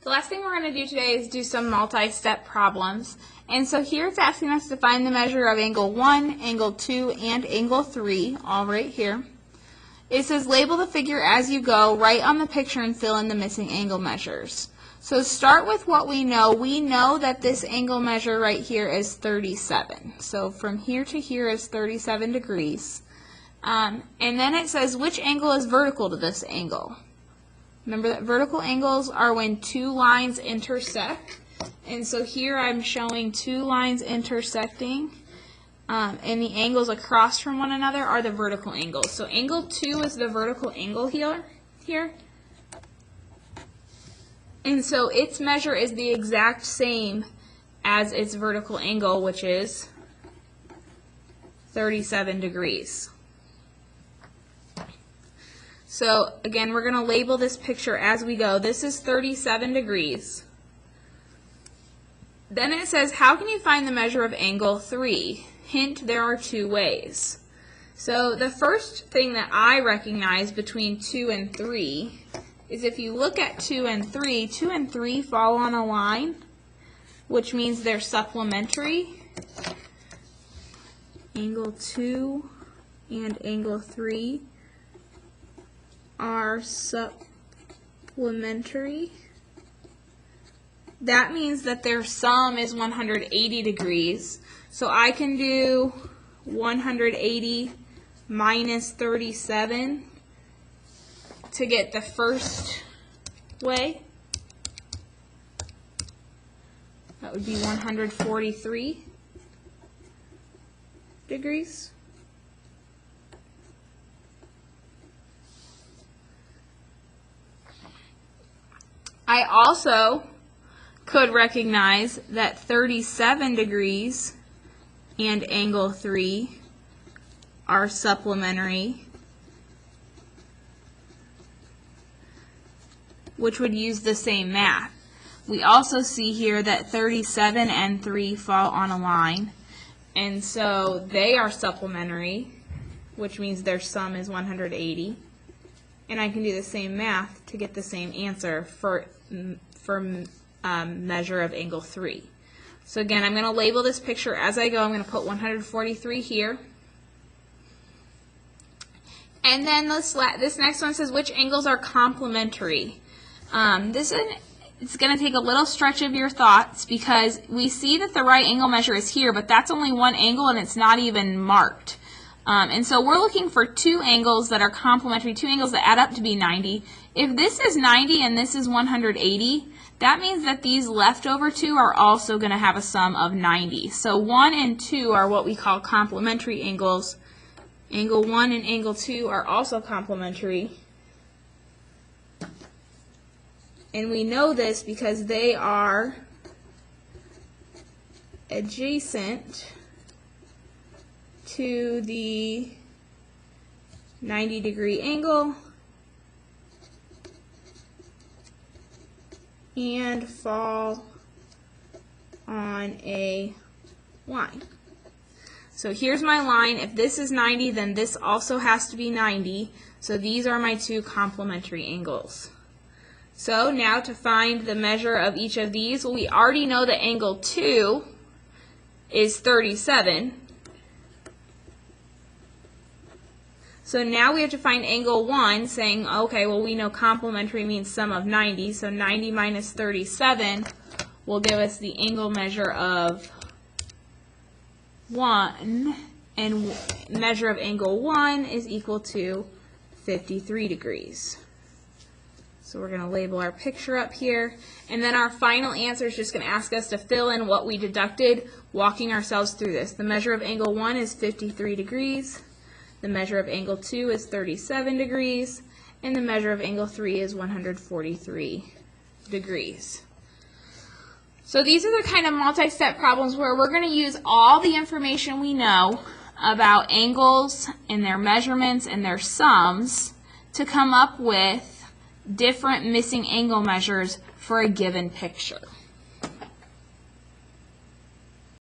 The last thing we're going to do today is do some multi-step problems. And so here it's asking us to find the measure of angle 1, angle 2, and angle 3, all right here. It says label the figure as you go, write on the picture, and fill in the missing angle measures. So start with what we know. We know that this angle measure right here is 37. So from here to here is 37 degrees. And then it says which angle is vertical to this angle. Remember that vertical angles are when two lines intersect. And so here I'm showing two lines intersecting. And the angles across from one another are the vertical angles. So angle 2 is the vertical angle here. And so its measure is the exact same as its vertical angle, which is 37 degrees. So again, we're going to label this picture as we go. This is 37 degrees. Then it says, how can you find the measure of angle 3? Hint, there are two ways. So the first thing that I recognize between 2 and 3 is if you look at 2 and 3, 2 and 3 fall on a line, which means they're supplementary. Angle 2 and angle 3 are supplementary. That means that their sum is 180 degrees. So I can do 180 minus 37 to get the first way. That would be 143 degrees. I also could recognize that 37 degrees and angle 3 are supplementary, which would use the same math. We also see here that 37 and 3 fall on a line, and so they are supplementary, which means their sum is 180. And I can do the same math to get the same answer for measure of angle 3. So again, I'm going to label this picture as I go. I'm going to put 143 here. And then this next one says which angles are complementary. It's going to take a little stretch of your thoughts because we see that the right angle measure is here, but that's only one angle and it's not even marked. And so we're looking for two angles that are complementary, two angles that add up to be 90. If this is 90 and this is 180, that means that these leftover two are also going to have a sum of 90. So 1 and 2 are what we call complementary angles. Angle 1 and angle 2 are also complementary. And we know this because they are adjacent to the 90-degree angle and fall on a line. So here's my line. If this is 90, then this also has to be 90. So these are my two complementary angles. So now to find the measure of each of these, well, we already know that angle 2 is 37. So now we have to find angle 1, saying, okay, well, we know complementary means sum of 90, so 90 minus 37 will give us the angle measure of 1, and measure of angle 1 is equal to 53 degrees. So we're going to label our picture up here, and then our final answer is just going to ask us to fill in what we deducted, walking ourselves through this. The measure of angle 1 is 53 degrees. The measure of angle 2 is 37 degrees, and the measure of angle 3 is 143 degrees. So these are the kind of multi-step problems where we're going to use all the information we know about angles and their measurements and their sums to come up with different missing angle measures for a given picture.